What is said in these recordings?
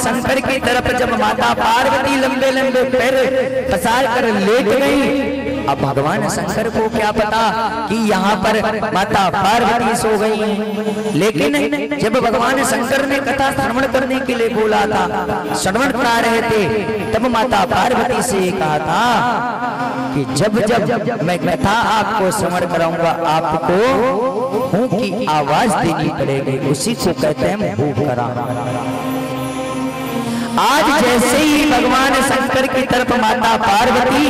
शंकर की तरफ जब माता पार्वती लंबे लंबे पैर पसार कर लेट गई, अब भगवान शंकर को क्या पता कि यहाँ पर माता पार्वती सो गई। लेकिन जब भगवान शंकर ने कथा श्रवण करने के लिए बोला था, श्रवण करा रहे थे, तब माता पार्वती से कहा था कि जब जब मैं कथा आपको श्रवण कराऊंगा आपको हूं की आवाज देनी पड़ेगी, उसी को कहते हैं भूख करा। आज जैसे ही भगवान शंकर की तरफ माता पार्वती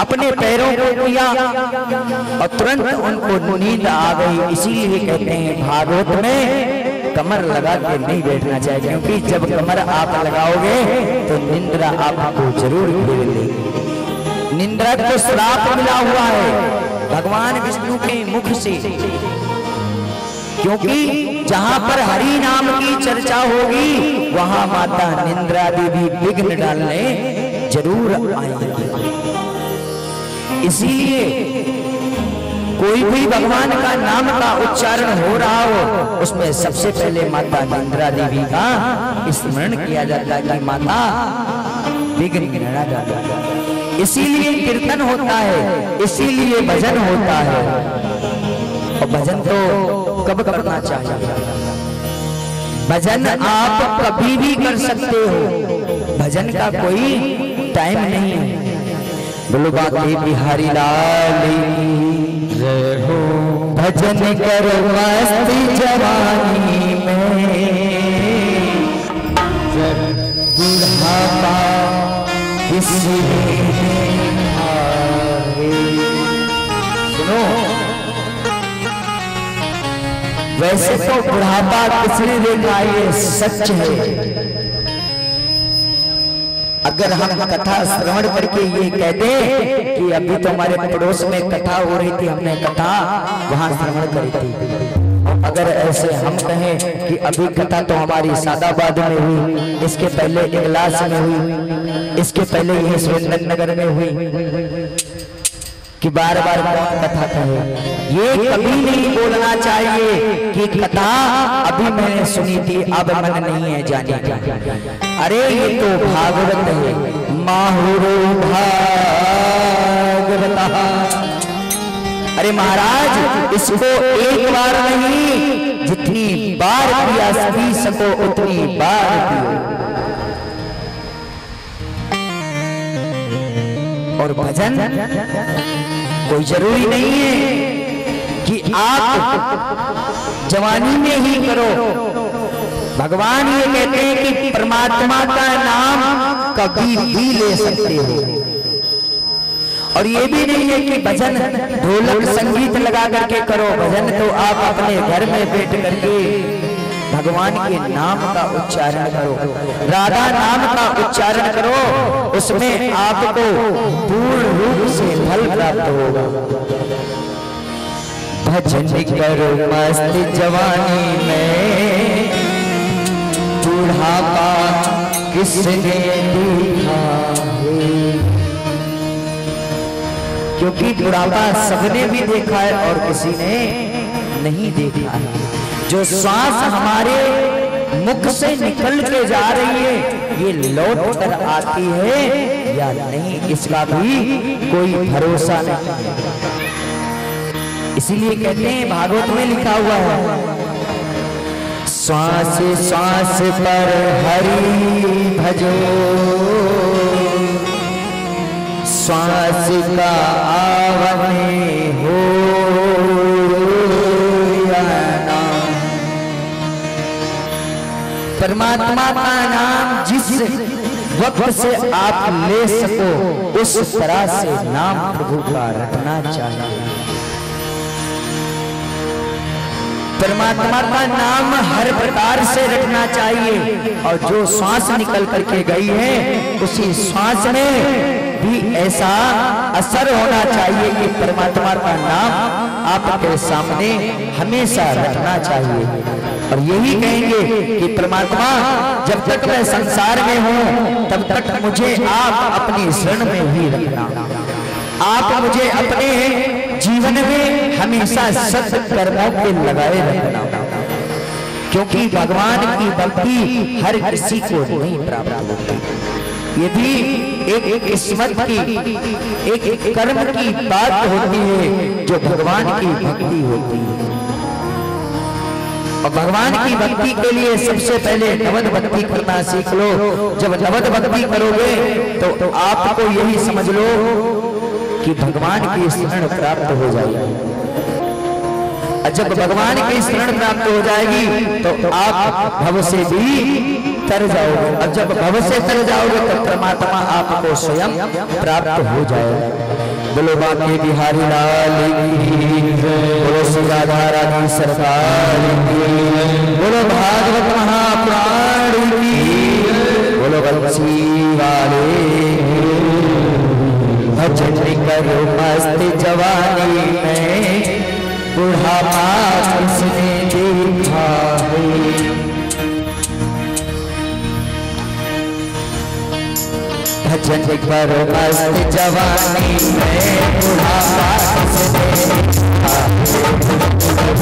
अपने पैरों को किया और तुरंत उनको नींद आ गई। इसीलिए कहते हैं भागवत में कमर लगा के नहीं बैठना चाहिए, क्योंकि जब कमर आप लगाओगे तो निंद्रा आपको जरूर घेर लेगी। निंद्रा को श्राप मिला हुआ है भगवान विष्णु के मुख से, क्योंकि जहां पर हरि नाम की चर्चा होगी वहां माता निंद्रा देवी विघ्न डालने जरूर आएगी। इसीलिए कोई भी भगवान का नाम का उच्चारण हो रहा हो उसमें सबसे पहले माता निंद्रा देवी का स्मरण किया जाता है कि माता विघ्न गिरा जाता है। इसीलिए कीर्तन होता है, इसीलिए भजन होता है। और भजन तो कब करना चाहिए? भजन आप कभी भी कर सकते हो, भजन का कोई टाइम नहीं है। बोलो बाकी बिहारी लाल की जय हो। भजन करो मस्ती जवानी में, बुढ़ापा किसी सुनो, वैसे तो बुढ़ापा किसने देखा ये सच है। अगर हम कथा श्रवण करके ये कह दें कि अभी तो हमारे पड़ोस में कथा हो रही थी, हमने कथा वहां श्रवण करी थी, अगर ऐसे हम कहें कि अभी कथा तो हमारी सादाबाद में हुई, इसके पहले इगलास में हुई, इसके पहले यही सुरेंद्रनगर में हुई, कि बार बार कौन कथा कहे, ये कभी नहीं बोलना चाहिए कि कथा अभी मैंने सुनी थी अब मन नहीं है जाने का। अरे ये तो भागवत है, माहुरो भागवत। अरे महाराज इसको एक बार नहीं, जितनी बार पिया पी सको उतनी बार पियो। और भजन कोई जरूरी नहीं है कि आप जवानी में ही करो। भगवान ये कहते हैं कि परमात्मा का नाम कभी भी ले सकते हो। और ये भी नहीं है कि भजन ढोलक संगीत लगा करके करो, भजन तो आप अपने घर में बैठ करके भगवान के नाम का उच्चारण करो, राधा नाम का उच्चारण करो, उसमें आपको पूर्ण रूप से फल प्राप्त होगा। भजन करो मस्त जवानी में, बुढ़ापा किसने देखा है। क्योंकि बुढ़ापा सबने भी देखा है और किसी ने नहीं देखा है। जो श्वास हमारे मुख से निकल के जा रही है ये लौट कर आती है या नहीं, इसका भी कोई भरोसा नहीं। इसीलिए कहते हैं भागवत में लिखा हुआ है, श्वास श्वास पर हरि भजो, श्वास का आवने हो परमात्मा का नाम जिस वक्त से आप ले सको उस तरह से नाम प्रभु का रटना चाहिए। परमात्मा का नाम हर प्रकार से रटना चाहिए। और जो श्वास निकल करके गई है उसी श्वास में भी ऐसा असर होना चाहिए कि परमात्मा का नाम आपके सामने हमेशा रटना चाहिए। और यही कहेंगे कि परमात्मा जब तक मैं संसार में हूँ तब तक मुझे आप अपनी शरण में ही रखना, आप मुझे अपने जीवन में हमेशा सत्कर्मों पे लगाए रखना। क्योंकि भगवान की भक्ति हर किसी को नहीं प्राप्त होती। ये भी एक किस्मत की, एक कर्म की बात होती है जो भगवान की भक्ति होती है। और भगवान की भक्ति के लिए सबसे पहले नवद भक्ति करना सीख लो। जब नवद भक्ति करोगे तो आपको यही समझ लो कि भगवान की शरण प्राप्त हो जाएगी। जब भगवान की शरण प्राप्त हो जाएगी तो आप भव से भी तर जाओगे, और जब भव से तर जाओगे तो परमात्मा आपको स्वयं प्राप्त हो जाएगा। बोलो बांके बिहारी लाल की, बोलो श्री राधा रानी सरकार की, बोलो भागवत महापुराण की, बोलो बंसी वाले भजन करो मस्त जवानी में, बुढ़ापा किसने देखा है। भजन करो मस्त जवानी में, बुढ़ापा किसने देखा है। मस्त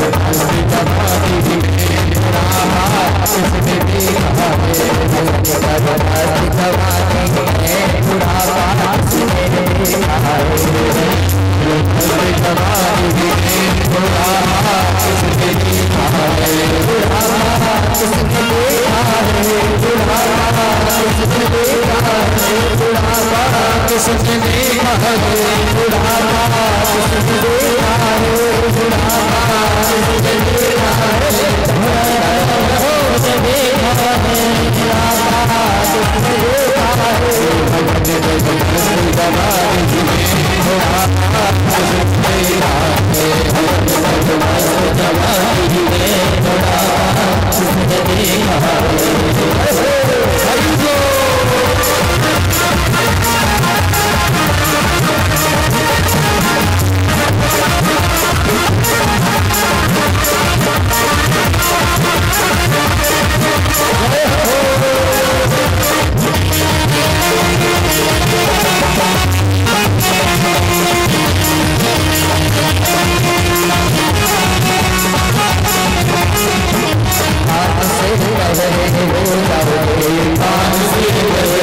जवानी में, बुढ़ापा किसने देखा है। भजन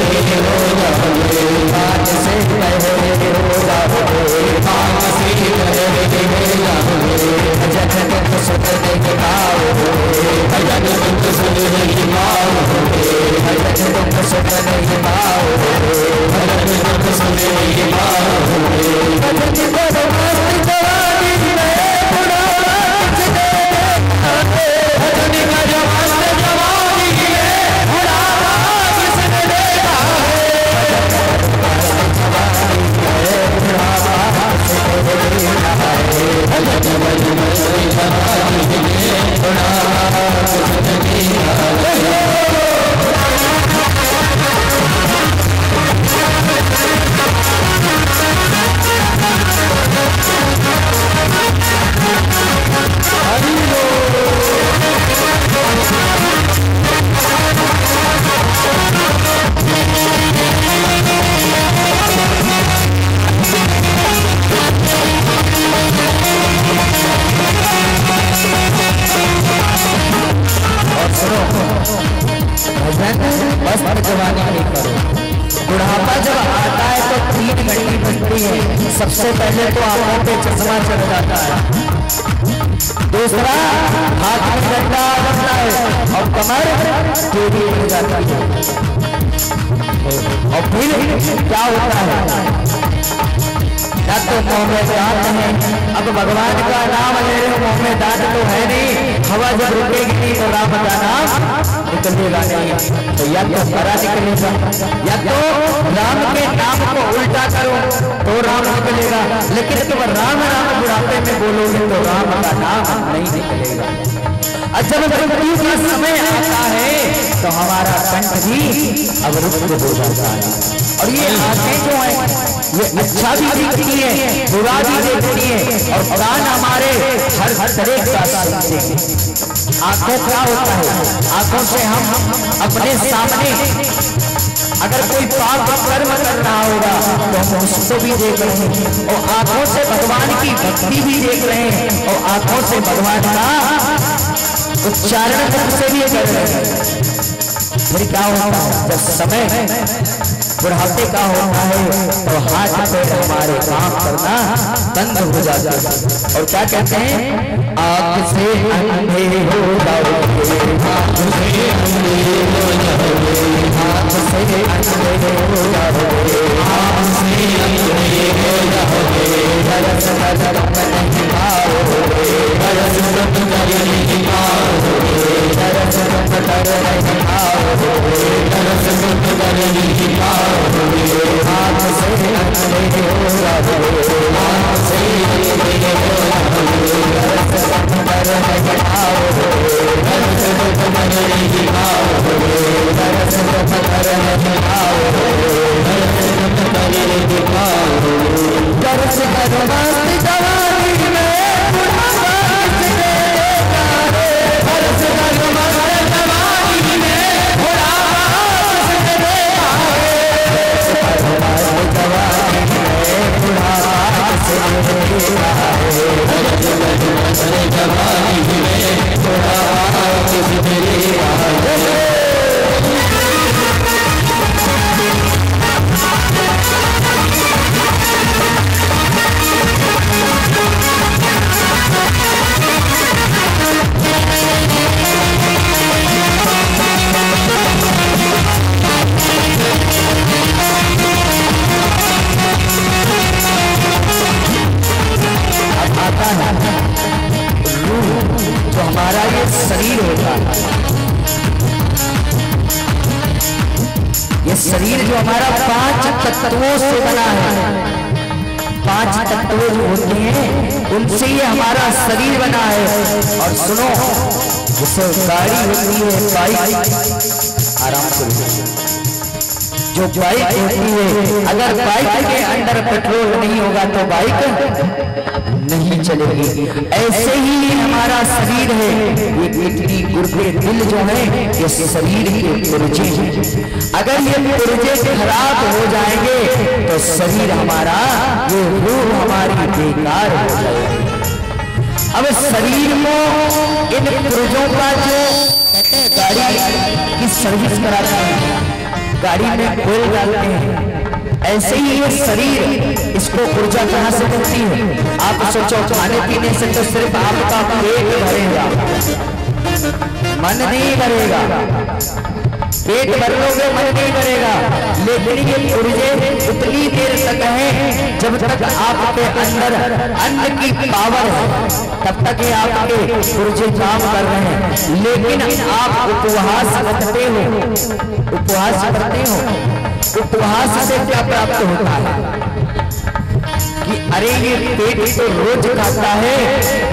करो मस्त जवानी में, बुढ़ापा किसने देखा है। बुढ़ापा जब आता है तो 3 घंटी बनती है। सबसे पहले तो आंखों पे चश्मा चढ़ जाता है, दूसरा हाथ में डंडा बनता है और कमर टेढ़ी हो जाती है। और फिर क्या होता है, ना तो मुंह में दांत है। अब भगवान का नाम ले रहे हो, मुंह में दांत तो है नहीं, हवा जब रुकेगी नहीं तो राम का नाम निकलेगा नहीं। तो या तो हरा निकलेगा, या तो राम के नाम को उल्टा करो तो राम निकलेगा, लेकिन तुम राम राम बुढ़ापे में बोलोगे तो राम का नाम नहीं निकलेगा। जब मृत्यु का समय आता है तो हमारा कंठ भी अवरुद्ध हो जाता है। और ये आंखें जो है ये अच्छा भी देखती है, बुरा भी देखती है, और कान हमारे हर तरह का सुनते हैं। आंखों क्या होता है, आंखों से हम अपने सामने अगर कोई पाप कर्म कर रहा होगा तो हम उसको भी देख रहे हैं, और आंखों से भगवान की भक्ति भी देख रहे हैं, और आंखों से भगवान का उच्चारण से भी कर रहे हैं। फिर क्या होता है जब समय बुढ़ापे का होता है तो हाथ पैर हमारे काम करना बंद हो जाता है। और क्या कहते हैं, आँख से अंधे हो जाओगे, आँख से अंधे हो जाओगे, आँख से अंधे हो जाओगे, आँख से अंधे हो जाओगे, दरस कदम नहीं पाओगे, दरस कदम नहीं पाओगे, दरस कदम नहीं पाओगे, दरस कदम नहीं पाओगे, आँख से अंधे हो जाओगे, आँख से अंधे हो जाओगे, दरस कदम नहीं पाओगे, दरस कदम नहीं पाओगे, दरस कदम नहीं पाओगे, दरस कदम नहीं पाओगे, दरस कदम जवानी में बुढ़ापा किसने देखा रे, दरस कदम जवानी में बुढ़ापा किसने देखा रे, दरस कदम जवानी में बुढ़ापा किसने देखा रे, दरस कदम जवानी में बुढ़ापा किसने देखा रे। आता है रूह, जो हमारा ये शरीर होता है, ये शरीर जो हमारा 5 तत्वों से बना है, 5 तत्व जो होते हैं उनसे ये हमारा शरीर बना है। और सुनो, जैसे गाड़ी होती है बाइक, आराम से, जो बाइक होती है अगर बाइक के अंदर पेट्रोल नहीं होगा तो बाइक नहीं चलेगी। ऐसे ही हमारा शरीर है, ये किडनी गुर्दे दिल जो है ये शरीर के पुर्जे हैं। अगर ये पुर्जे खराब हो जाएंगे तो शरीर हमारा, ये रूह हमारी बेकार हो जाएगी। अब शरीर में इन पुर्जों का जो गाड़ी की सर्विस कराते हैं, गाड़ी में तेल डालते हैं, ऐसे ही ये शरीर, इसको ऊर्जा कहाँ से मिलती है? आप सोचो, खाने पीने से तो सिर्फ आपका पेट भरेगा, मन नहीं भरेगा, पेट भर लोगे मन नहीं भरेगा, लेकिन ये ऊर्जा उतनी देर तक है जब तक आपके अंदर अन्न की पावर है, तब तक ये आपके ऊर्जा काम कर रहे हैं। लेकिन आप उपवास करते हो, उपवास करते हो, उपवास से क्या प्राप्त होता है कि अरे ये पेट तो रोज खाता है,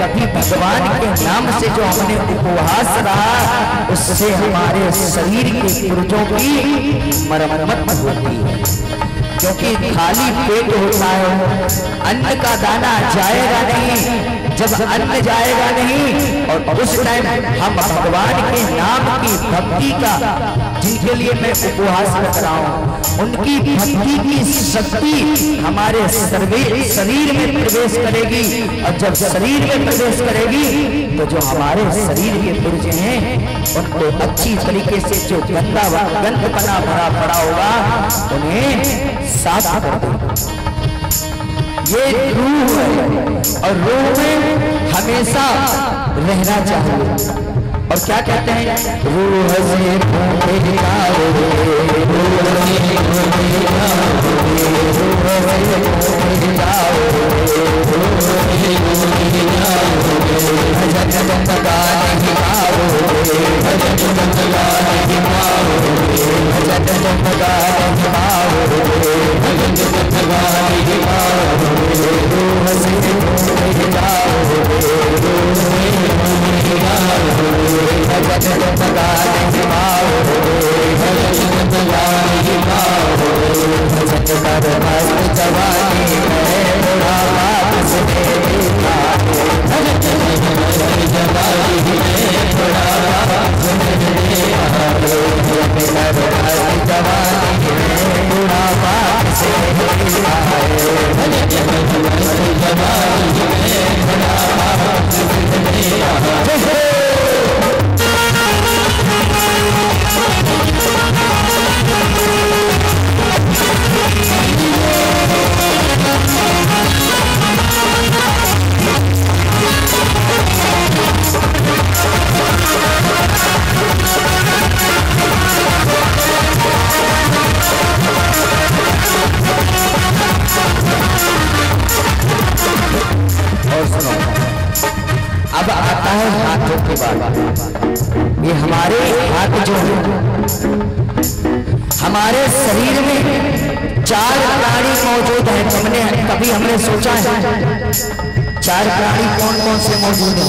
कभी भगवान के नाम से जो हमने उपवास रहा उससे हमारे शरीर के पुर्जों की मरम्मत होती है। क्योंकि खाली पेट होता है, अन्न का दाना जाएगा नहीं, जब अन्न जाएगा नहीं और उस टाइम हम भगवान के नाम की भक्ति का, जिनके लिए मैं उपवास कर रहा हूँ, उनकी भक्ति की शक्ति हमारे शरीर में प्रवेश करेगी। और जब शरीर में प्रवेश करेगी तो जो हमारे शरीर के पुर्जे हैं उनको अच्छी तरीके से जो गंदपना भरा पड़ा होगा उन्हें साफ कर देगा। ये रूह है और रूह में हमेशा रहना चाहिए। और क्या कहते हैं, रूह से जवानी हाथों की बात। ये हमारे हाथ जो है, हमारे शरीर में 4 प्राणी मौजूद हैं। हमने सोचा है 4 प्राणी कौन कौन से मौजूद हैं?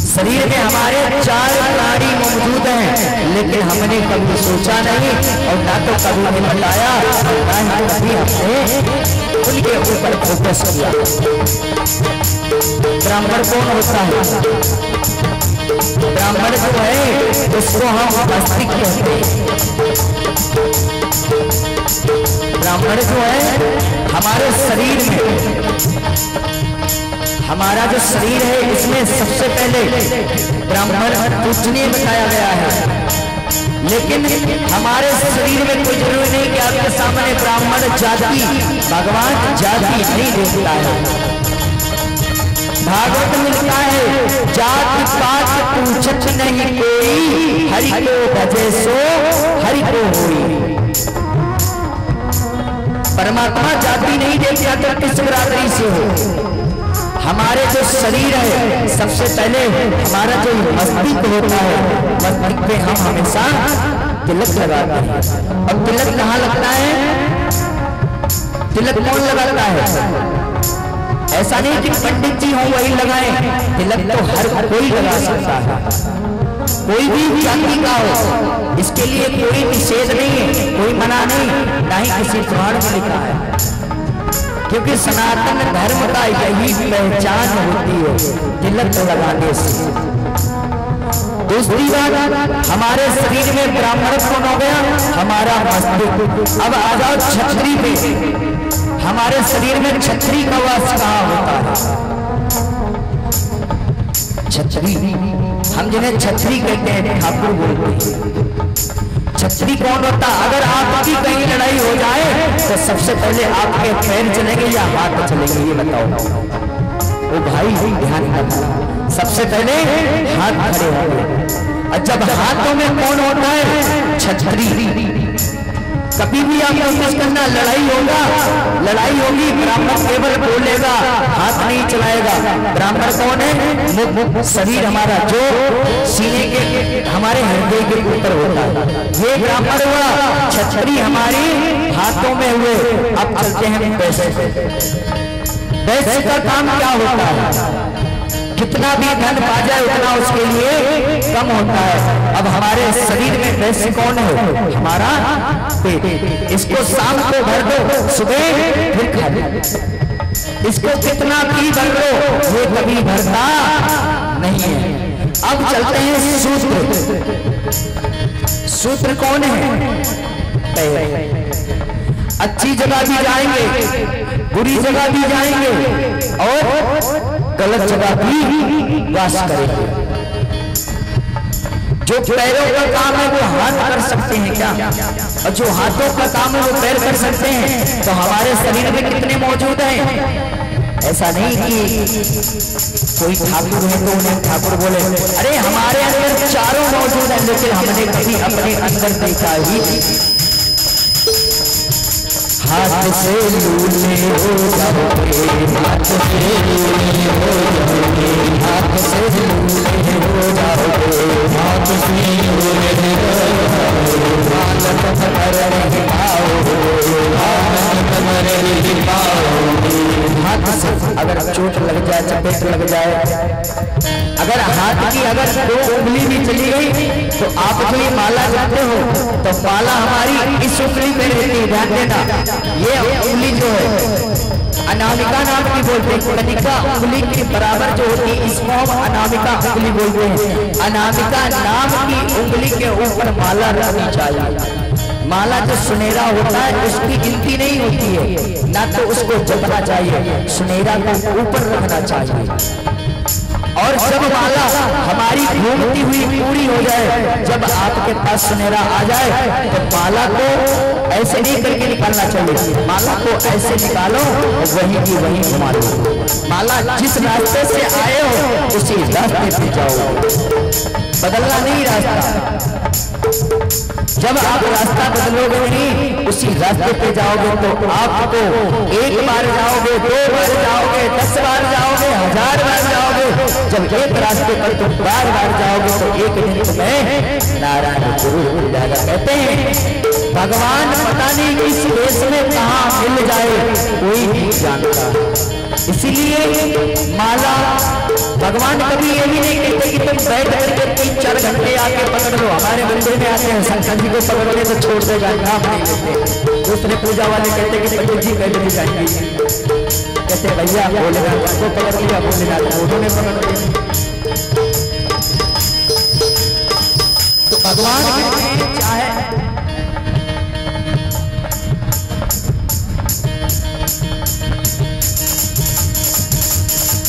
शरीर में हमारे 4 प्राणी मौजूद हैं, लेकिन हमने कभी सोचा नहीं और ना तो कभी बताया, ना ही कभी हमने उनके ऊपर फोकस किया। ब्राह्मण कौन होता है? ब्राह्मण जो है उसको हम मस्तिष्क कहते हैं। ब्राह्मण जो है हमारे शरीर में, हमारा जो शरीर है इसमें सबसे पहले ब्राह्मण पूजनीय बताया गया है। लेकिन हमारे शरीर में कोई जरूरी नहीं कि आपके सामने ब्राह्मण जाति, भगवान जाति नहीं देखता है। भागवत में लिखा है जात पात पूछत नहीं कोई, हरि को भजे सो हरि को होई। परमात्मा जाति नहीं देखता तो किस बिरादरी से हो। हमारे जो शरीर है सबसे पहले हमारा जो मस्तिष्क होता है, मस्तिष्क पे हम हमेशा तिलक लगाते हैं। और तिलक कहाँ लगता है? तिलक कौन लगाता है? ऐसा नहीं कि पंडित जी हो वही लगाएं। तिलक तो हर कोई लगा सकता है, कोई भी जाति का हो, इसके लिए कोई निषेध नहीं है, कोई मना नहीं, ना ही किसी पुराण में लिखा है। क्योंकि सनातन धर्म का यही पहचान होती है, तिलक लगाने से। दूसरी बात, हमारे शरीर में ब्राह्मण कौन हो गया? हमारा मस्तिष्क। अब आ जाओ छतरी पे। हमारे शरीर में छतरी का वास कहाँ होता है? छतरी, हम जिन्हें छतरी कहते हैं, ठाकुर बोलते हैं। छतरी कौन होता? अगर आपकी कहीं लड़ाई हो जाए तो सबसे पहले आपके पैर चलेंगे या हाथ चलेंगे? ये बताओ। ओ भाई ध्यान रखना, सबसे पहले हाथ खड़े होंगे। और जब हाथों में कौन होता है? छतरी। कभी भी आप कोशिश करना, लड़ाई होगी, ब्राह्मण केवल बोलेगा, हाथ नहीं चलाएगा। ब्राह्मण कौन है? मुख, शरीर हमारा जो सीने के हमारे हृदय के ऊपर होता है, ये ब्राह्मण हुआ। छतरी हमारी हाथों में हुए। अब चलते हैं पैसे। पैसे का काम क्या होता है? कितना भी धन पा जाए उतना उसके लिए कम होता है। अब हमारे शरीर में पैसे कौन है? हमारा पेट। इसको शाम को भर दो, सुबह फिर खा लो। इसको कितना भी भर लो, ये कभी भरता नहीं है। अब चलते हैं सूत्र। सूत्र कौन है? पैर। अच्छी जगह भी जाएंगे, बुरी जगह भी जाएंगे और गलत जगह भी वास करेंगे। जो पैरों का काम है वो हाथ कर सकते हैं क्या? और जो हाथों का काम है वो पैर कर सकते हैं। तो हमारे शरीर में कितने मौजूद हैं? ऐसा नहीं कि कोई ठाकुर है तो उन्हें ठाकुर बोले। अरे हमारे अंदर चारों मौजूद हैं, लेकिन हमने कभी अपने अंदर देखा ही नहीं। हाथ से लूले हो जाओगे, हाथ से लूले हो जाओगे, हाथ से लूले हो जाओगे, हाथ से लूले हो जाओगे। हालत कर नहीं पाओगे, हालत कर नहीं पाओगे। हाथ से अगर चोट लग जाए, चपेट लग जाए, अगर हाथ की अगर 2 उंगली भी चली गई तो आप जो ये माला जाते हो तो माला हमारी इस उंगली में रहती है। ध्यान देना, ये उंगली जो है अनामिका नाम की बोलते हैं। कनिका उंगली के बराबर जो होती है इसको हम अनामिका उंगली बोलते हैं। अनामिका नाम की उंगली के ऊपर माला रखनी चाहिए। माला जो सुनहरा होता है उसकी गिनती नहीं होती है, ना तो उसको जपना चाहिए, सुनहरा को ऊपर रखना चाहिए। और जब माला हमारी घूमती हुई पूरी हो जाए, जब आपके पास सुनहरा आ जाए तो माला को ऐसे नहीं करके निकालना चाहिए। माला को ऐसे निकालो और वही की वही घुमा लो। माला जिस रास्ते से आए हो उसी रास्ते पे जाओ, बदलना नहीं रास्ता। जब आप रास्ता बदलोगे नहीं, उसी रास्ते पे जाओगे तो आपको एक बार जाओगे, 2 बार जाओगे, 10 बार जाओगे, 1000 बार जाओगे। जब एक रास्ते पर तुम बार बार जाओगे तो एक दिन तुम्हें नारायण जरूर मिल जाएगा। कहते हैं भगवान पता नहीं किस देश में कहाँ मिल जाए, कोई नहीं जानता। इसीलिए माला भगवान कभी ये भी नहीं कहते कि तुम बैठ करके 3-4 घंटे आके पकड़ लो। हमारे मंदिर में आते हैं, शंकर जी को पकड़ोगे तो छोड़ देगा, नाम नहीं लेते। दूसरे पूजा वाले कहते कि पंडित जी पहले नहीं जाएंगे, कहते भैया भोलेनाथ को पकड़ लिया, भोलेनाथ उन्होंने पकड़ लिया। तो भगवान चाहे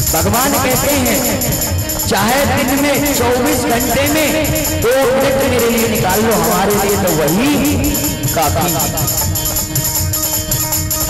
भगवान कहते हैं चाहे दिन में 24 घंटे में 2 मिनट मेरे लिए निकाल लो, हमारे लिए तो वही काफी।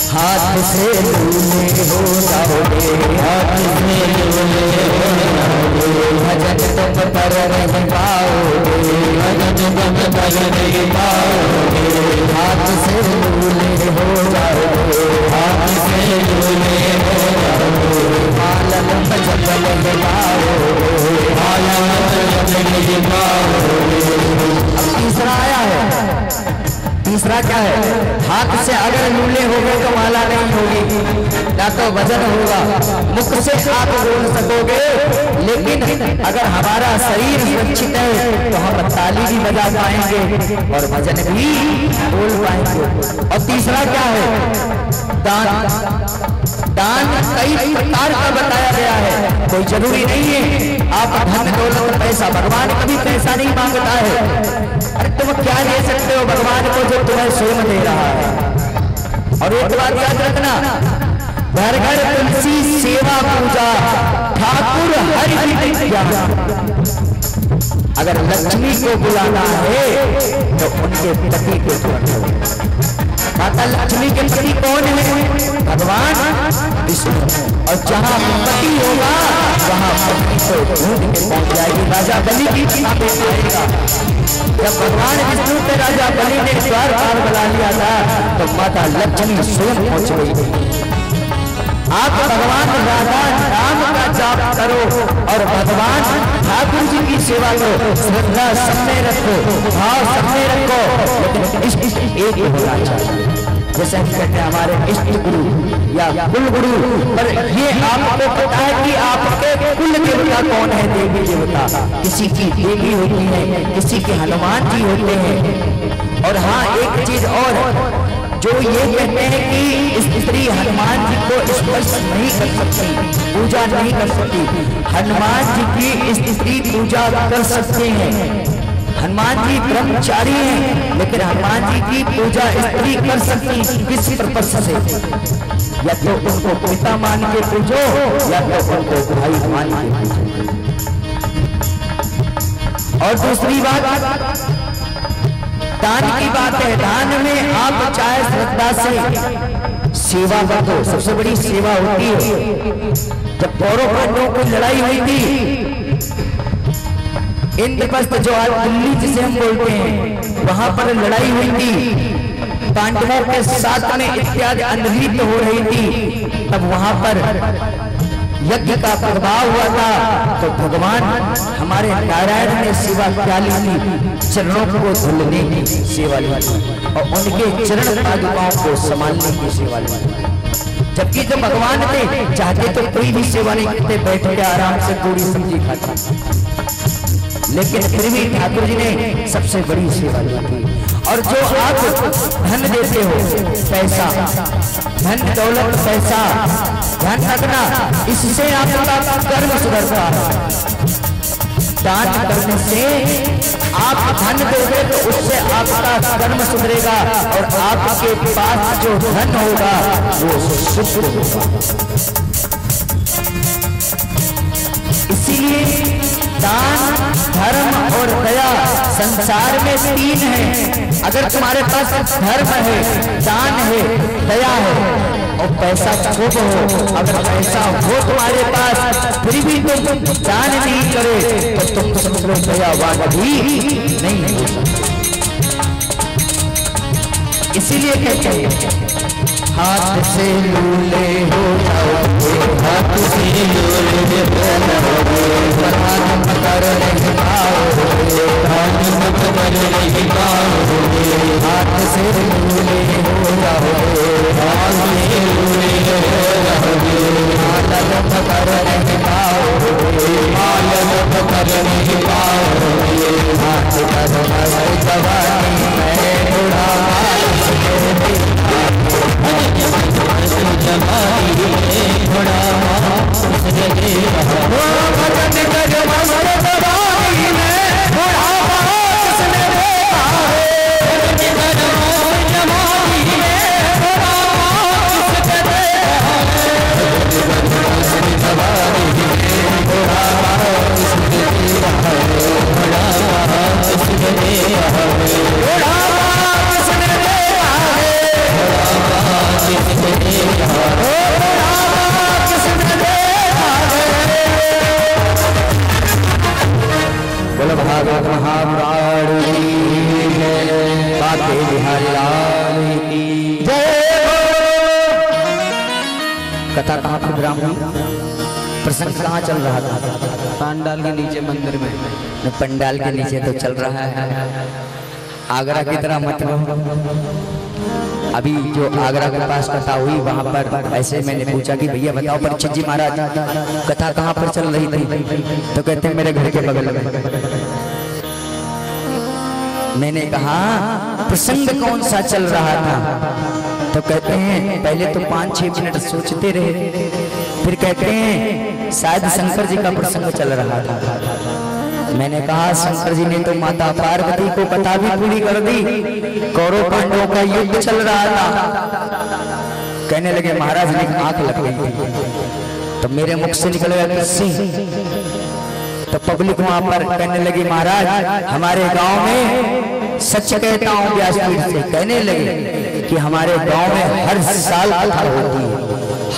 हाथ से लूले हो जाओगे, हाथ से लूले हो जाओगे, भजन तुम पर नहीं पाओगे, भजन तुम पर नहीं पाओगे। हाथ से लूले हो जाओगे, हाथ से लूले हो जाओगे, मालम भजन नहीं पाओगे, मालम भजन नहीं पाओगे। अब तीसरा आया है, तीसरा क्या है? हाथ से अगर लूले हो गए तो माला नहीं होगी, ना तो वजन होगा। मुख से आप बोल सकोगे, लेकिन अगर हमारा शरीर सुरक्षित है तो हम ताली भी बजा पाएंगे और भजन भी बोल पाएंगे। और तीसरा क्या है? दान। दान कई प्रकार का बताया गया है, कोई जरूरी नहीं है आप धन दौलत पैसा, भगवान कभी पैसा नहीं मांगता है। अरे तुम क्या दे सकते हो भगवान को जो तुम्हें स्वयं दे रहा है। और एक बात याद रखना, घर घर तुलसी सेवा पूजा, ठाकुर हरि विद्या। अगर लक्ष्मी को बुलाना है तो उनके पति को बुलाना। माता लक्ष्मी के पति कौन है? भगवान विष्णु। और जहाँ पति होगा वहाँ पत्नी को ढूंढ के पहुंच जाएगी। राजा बलि की किताबें आएगा, जब भगवान विष्णु के राजा बलि ने द्वारपाल बुला लिया था तो माता लक्ष्मी स्वयं पहुंच गई। आप भगवान राधा नाम का जाप करो और भगवान ठाकुर जी की सेवा करो, श्रद्धा सब में रखो, भाव सब में रखो, लेकिन इष्ट एक होना चाहिए। जैसे हम कहते हैं हमारे इष्ट गुरु या कुल गुरु, पर ये आपको पता है कि आपके कुल देवता कौन है? देवी देवता किसी की देवी होती है, किसी के हनुमान जी होते हैं। और हाँ एक चीज और, जो ये कहते हैं कि स्त्री हनुमान जी को स्पर्श नहीं कर सकती, पूजा नहीं कर सकती, हनुमान जी की स्त्री पूजा कर सकते हैं। हनुमान जी ब्रह्मचारी हैं, लेकिन हनुमान जी की पूजा स्त्री कर सकती। किस पर्पस से? या तो उनको पिता मान के पूजो या तो उनको भाई मान के पूजो। और दूसरी बात दान की बात है। दान में आप चाहे श्रद्धा से सेवा कर दो, सबसे बड़ी सेवा होती है। जब कौरव पांडवों की लड़ाई हुई थी, इंद्रप्रस्थ जो आज दिल्ली जिसे हम बोलते हैं, वहां पर लड़ाई हुई थी, पांडवों के साथ में इत्यादि अनहित हो रही थी। तब वहां पर यज्ञ का प्रभाव हुआ था, तो भगवान हमारे नारायण ने सेवा क्या ली थी? चरणों को धुलने की सेवा ली और उनके चरण पादुकाओं को संभालने की सेवा ली। जबकि जो भगवान थे चाहते तो कोई भी सेवा नहीं करते, बैठ के आराम से पूरी सब्जी खाते, लेकिन फिर भी ठाकुर जी ने सबसे बड़ी सेवा ली थी। और जो आप धन देते हो, पैसा, धन दौलत पैसा, ध्यान रखना, इससे आपका कर्म सुधरता है। दान करने से आप धन दोगे तो उससे आपका कर्म सुधरेगा और आपके पास जो धन होगा वो शुद्ध होगा। इसीलिए दान, धर्म और दया संसार में 3 है। अगर तुम्हारे पास धर्म है, दान है, दया है और पैसा खूब हो, अगर पैसा हो तुम्हारे पास फिर भी तुम दान नहीं करे तो तुम समझ लो दयावान भी नहीं हो सकते। इसीलिए कहते हैं हाथ से लूले हो जाओगे, हाथ से लूले हो जाओगे, हाथ पकड़ नहीं पाओगे, हाथ पकड़ नहीं पाओगे, हाथ से लूले हो जाओगे, हाथ से लूले हो जाओगे, हालत पकड़ नहीं पाओगे, हालत पकड़ नहीं पाओगे, हाथ पकड़ जवानी में बुढ़ापा भागवत महापुराण की बाके बिहारी लाल की जय। कथा कहाँ पर विराम हुई? प्रसंग कहाँ चल रहा था? पंडाल के नीचे मंदिर में। पंडाल के नीचे तो चल रहा है। आगरा की तरह मत रहो। अभी जो आगरा के पास कथा हुई वहां पर ऐसे मैंने पूछा कि भैया बताओ परीक्षित जी महाराज कथा कहाँ पर चल रही थी? तो कहते हैं मेरे घर के बगल में। मैंने कहा प्रसंग कौन सा चल रहा था? तो कहते हैं पहले तो 5-6 मिनट सोचते रहे, फिर कहते हैं शायद शंकर जी का प्रसंग चल रहा था। मैंने कहा शंकर जी ने तो माता पार्वती को कथा भी पूरी कर दी, कौरव पांडवों का युद्ध चल रहा था। कहने लगे महाराज ने आंख लग गई थी। तो मेरे मुख से निकल गया किससे? तो पब्लिक वहां पर कहने लगी महाराज हमारे गांव में सच कहता हूं व्यासपीठ से, कहने लगे कि हमारे गांव में हर साल कथा होती है,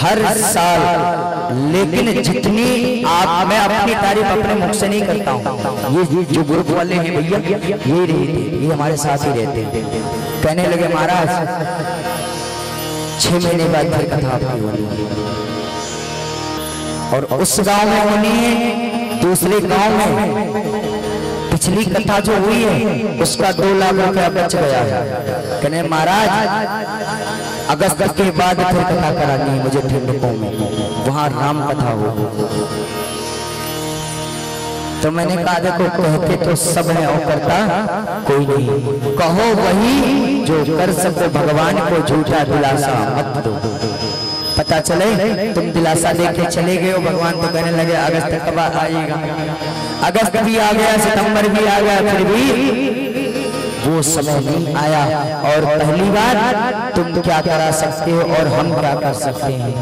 हर साल। लेकिन जितनी आप मैं अपनी तारीफ अपने मुख से नहीं करता हूँ, ये जो ग्रुप वाले हैं भैया ये रहते, ये हमारे साथ ही रहते हैं। कहने लगे महाराज 6 महीने बाद फिर कथा आपकी होनी है, और उस गांव में होनी है, दूसरे गांव में पिछली कथा जो हुई है उसका 2 लाख रुपया बच गया है। कहने महाराज अगस्त के बाद फिर कथा करानी है मुझे ठंडकों में, वहां राम कथा हो। तो मैंने कहा देखो कहते तो सब है और करता कोई नहीं, कहो वही जो कर सको, भगवान को झूठा दिलासा मत दो। पता चले तुम दिलासा देके चले गए हो, भगवान तो कहने लगे अगस्त कब आएगा। अगस्त भी आ गया, सितंबर भी आ गया, फिर भी वो समय नहीं आया। और पहली बार तुम क्या करा सकते हो और हम क्या कर सकते हैं?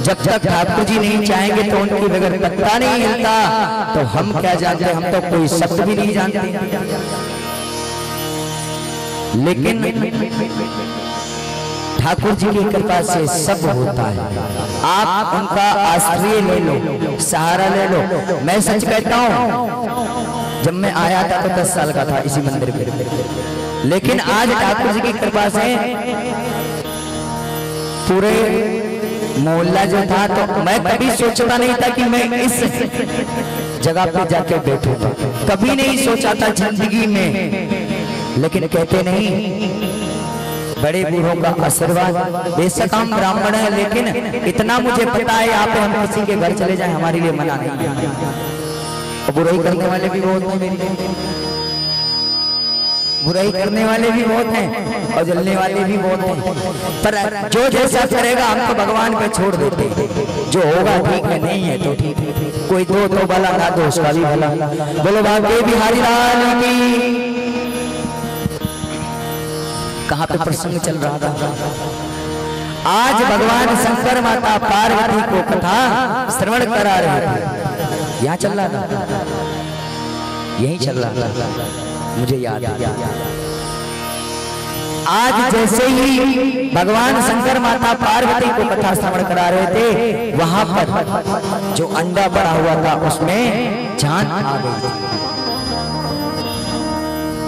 जब तक ठाकुर जी नहीं चाहेंगे तो उनके बगैर पत्ता नहीं हिलता। तो हम क्या जानते, हम तो कोई शब्द भी नहीं जानते। लेकिन ठाकुर जी की कृपा से सब होता है। आप उनका आश्रय ले लो, सहारा ले लो। मैं सच कहता हूँ जब मैं आया था तो 10 साल का था इसी मंदिर में, लेकिन आज ठाकुर जी की कृपा से पूरे मोहल्ला जो था, तो मैं कभी सोचता नहीं था कि मैं इस जगह पे जाके बैठूंगा, कभी नहीं सोचा था जिंदगी में। लेकिन कहते नहीं बड़े बूढ़ों का आशीर्वाद, बेशक हम ब्राह्मण है लेकिन इतना मुझे पता है आप हम किसी के घर चले जाएं हमारे लिए मना नहीं है। बुराई करने वाले भी बहुत हैं, बुराई करने वाले भी बहुत हैं और जलने वाले भी बहुत हैं, पर जो जैसा करेगा हम तो भगवान पे छोड़ देते हैं। जो होगा ठीक है, नहीं है तो ठीक है। कोई दो तो भला ना दो उसका भी भला। बोलो बाके बिहारी लाल की। कहाँ पे प्रसंग चल रहा था? आज भगवान शंकर माता पार्वती को कथा श्रवण करा रहे थे। यहाँ चल रहा था, यही चल रहा था, मुझे याद है। आज जैसे ही भगवान शंकर माता पार्वती को कथा श्रवण करा रहे थे, वहां पर जो अंडा पड़ा हुआ था उसमें जान आ गई।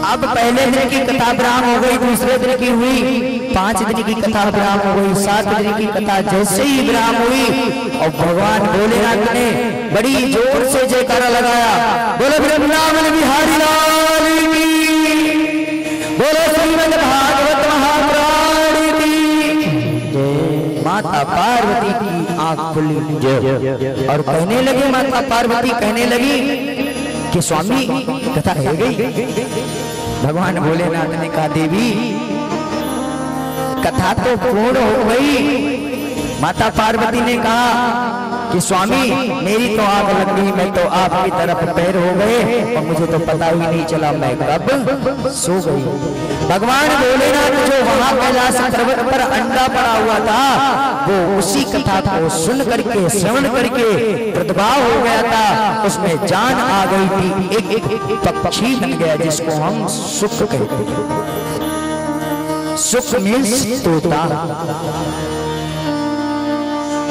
अब पहले दिन की कथा विराम हो गई, दूसरे दिन की हुई, 5 दिन की कथा विराम हो गई, 7 दिन की कथा जैसे ही विराम हुई और भगवान भोलेनाथ ने बड़ी जोर से जयकारा लगाया, बोलो वृंदावन बिहारी लाल की, बोलो श्रीमद् भागवत महापुराण की। माता पार्वती की आंख खुली और कहने लगी, माता पार्वती कहने लगी कि स्वामी कथा है गई। भगवान भोलेनाथ ने कहा, देवी कथा तो पूर्ण हो गई। माता पार्वती ने कहा कि स्वामी मेरी तो आग लग गई, मैं तो आपकी तरफ पैर हो गए और मुझे तो पता ही नहीं चला मैं कब सो गई। भगवान भोलेनाथ जो वहां कैलाश पर्वत पर अंडा पड़ा हुआ था, वो उसी कथा को सुन करके श्रवण करके प्रतिभाव हो गया था, उसमें जान आ गई थी, एक पक्षी बन गया जिसको हम सुख कहते हैं। सुख मीन्स तोता,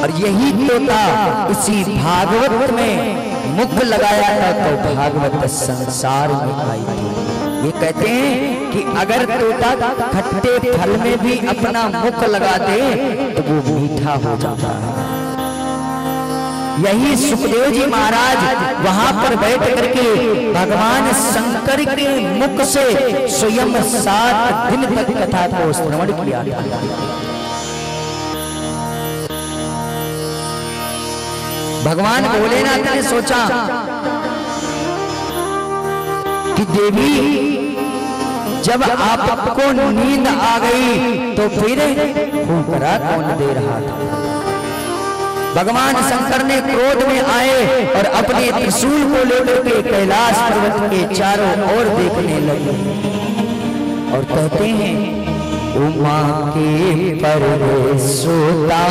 और यही तोता इसी भागवत में मुख लगाया था तो भागवत संसार में आई थी। ये कहते हैं कि अगर तोता खट्टे फल में भी अपना मुख लगा दे तो वो मीठा हो जाता है। यही सुखदेव जी महाराज वहां पर बैठ करके भगवान शंकर के मुख से स्वयं 7 दिन तक कथा को श्रवण किया। भगवान भोलेनाथ ने सोचा कि देवी जब आपको नींद आ गई तो फिर फुकरा कौन दे रहा था। भगवान शंकर ने क्रोध में आए और अपने त्रिशूल को लेकर के कैलाश पर्वत के चारों ओर देखने लगे और कहते हैं, उमा के परवेश सोता